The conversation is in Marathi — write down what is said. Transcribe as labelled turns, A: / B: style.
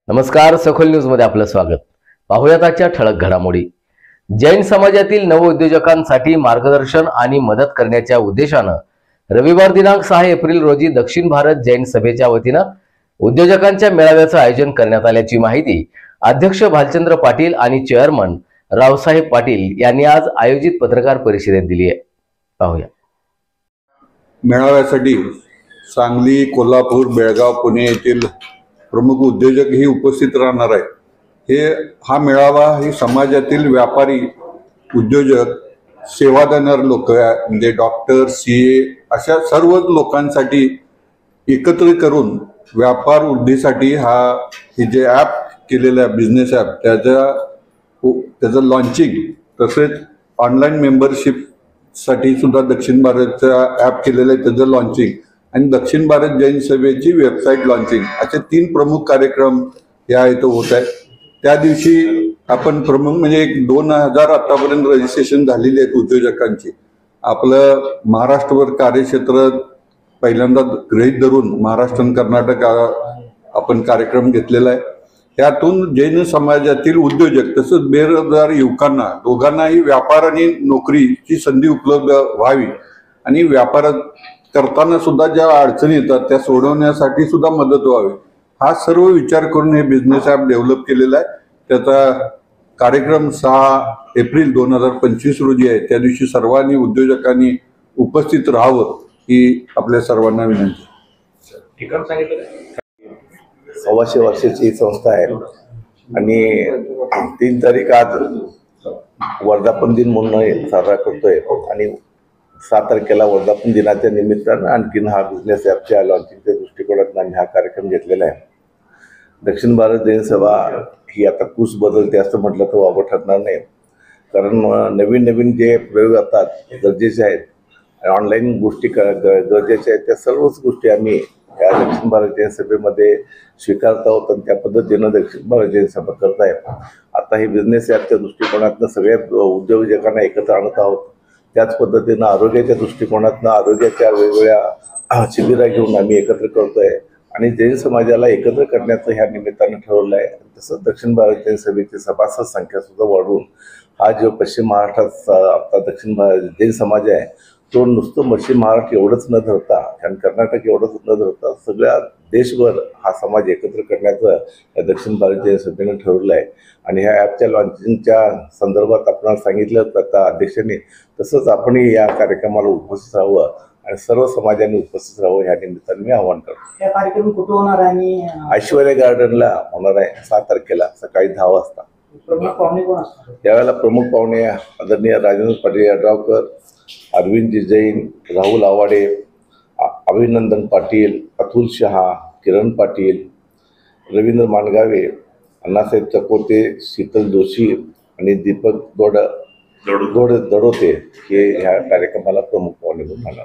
A: नमस्कार, सखोल न्यूज मध्ये आपलं स्वागत. पाहुयात आजच्या ठळक घडामोडी. जैन समाजातील नवउद्योजकांसाठी मार्गदर्शन आणि मदत करण्याच्या उद्देशानं रविवार दिनांक 6 एप्रिल रोजी दक्षिण भारत जैन सभेच्या वतीनं उद्योजकांच्या मेळाव्याचं आयोजन करण्यात आल्याची माहिती अध्यक्ष भालचंद्र पाटील आणि चेअरमन रावसाहेब पाटील यांनी आज आयोजित पत्रकार परिषदेत दिली आहे. पाहूया.
B: मेळाव्यासाठी सांगली, कोल्हापूर, बेळगाव, पुणे येथील प्रमुख उद्योजक ही उपस्थित राहणार आहेत. हा मेळावा ही समाजातील व्यापारी, उद्योजक, सेवा देणारे लोक म्हणजे डॉक्टर, CA अशा सर्व लोकांसाठी एकत्र करून व्यापार वृद्धीसाठी हे जे ॲप केलेलं आहे, बिझनेस ॲप, त्याचं लॉन्चिंग, तसेच ऑनलाईन मेंबरशिपसाठी सुद्धा दक्षिण भारतचं ॲप केलेलं आहे, त्याचं लॉन्चिंग आणि दक्षिण भारत जैन सभेची वेबसाईट लॉन्चिंग असे 3 प्रमुख कार्यक्रम या इथं होत आहेत. त्या दिवशी आपण प्रमुख म्हणजे 2000 आतापर्यंत रजिस्ट्रेशन झालेली आहेत उद्योजकांची. आपलं महाराष्ट्रभर कार्यक्षेत्र पहिल्यांदा गृहीत धरून महाराष्ट्र आणि कर्नाटक आपण कार्यक्रम घेतलेला आहे. त्यातून जैन समाजातील उद्योजक तसंच बेरोजगार युवकांना दोघांनाही व्यापार आणि नोकरीची संधी उपलब्ध व्हावी आणि व्यापारात करताना सुद्धा ज्या अडचणी येतात त्या सोडवण्यासाठी सुद्धा मदत व्हावी, हा सर्व विचार करून हे बिझनेस ॲप डेव्हलप केलेला आहे. त्याचा कार्यक्रम 6 एप्रिल 2025 रोजी आहे. त्या दिवशी सर्वांनी उद्योजकांनी उपस्थित राहावं ही आपल्या सर्वांना विनंती.
C: 125 वर्षाची संस्था आहे आणि 3 तारीख आज वर्धापन दिन म्हणून साजरा करतोय आणि 7 तारखेला वर्धापन दिनाच्या निमित्तानं आणखीन हा बिझनेस ॲपच्या लॉन्चिंगच्या दृष्टिकोनातून आम्ही हा कार्यक्रम घेतलेला आहे. दक्षिण भारत जैन सभा ही आता कूस बदलते असं म्हटलं तर वावं ठरणार नाही, कारण नवीन जे प्रयोग येतात गरजेचे आहेत, ऑनलाईन गोष्टी गरजेच्या आहेत, त्या सर्वच गोष्टी आम्ही या दक्षिण भारत जैन सभेमध्ये स्वीकारत आहोत आणि त्या पद्धतीनं दक्षिण भारत जैन सभा करत आहे. आता ही बिझनेस ॲपच्या दृष्टिकोनातून सगळ्या उद्योजकांना एकत्र आणत आहोत. त्याच पद्धतीनं आरोग्याच्या दृष्टिकोनातून आरोग्याच्या वेगवेगळ्या शिबिरा घेऊन आम्ही एकत्र करतोय आणि जैन समाजाला एकत्र करण्याचं ह्या निमित्तानं ठरवलं आहे. तसंच दक्षिण भारत जैन सभेची सभासद संख्या सुद्धा वाढवून हा जो पश्चिम महाराष्ट्रात आपला दक्षिण भारत जैन समाज आहे तो नुसतं पश्चिम महाराष्ट्र एवढंच न धरता आणि कर्नाटक एवढंच न धरता सगळ्या देशभर हा समाज एकत्र करण्याचं या दक्षिण भारत जैन सभेनं ठरवलं आहे. आणि ह्या ॲपच्या लॉन्चिंगच्या संदर्भात आपल्याला सांगितलं आता अध्यक्षांनी, तसंच आपणही या कार्यक्रमाला उपस्थित राहावं आणि सर्व समाजाने उपस्थित राहावं ह्या निमित्ताने मी आवाहन करतो.
D: या कार्यक्रम कुठे होणार आहे आणि
C: ऐश्वर्या गार्डनला होणार आहे 7 तारखेला सकाळी 10 वाजता.
D: प्रमुख पाहुणे कोण असतात?
C: त्यावेळेला प्रमुख पाहुणे आदरणीय राजेंद्र पाटील यड्रावकर, अरविंद जैन, राहुल आवाडे, अभिनंदन पाटील, अतुल शहा, किरण पाटील, रवींद्र मानगावे, अण्णासाहेब चकोते, शीतल जोशी आणि दीपक दडोते हे ह्या कार्यक्रमाला प्रमुख पाहुणे म्हणून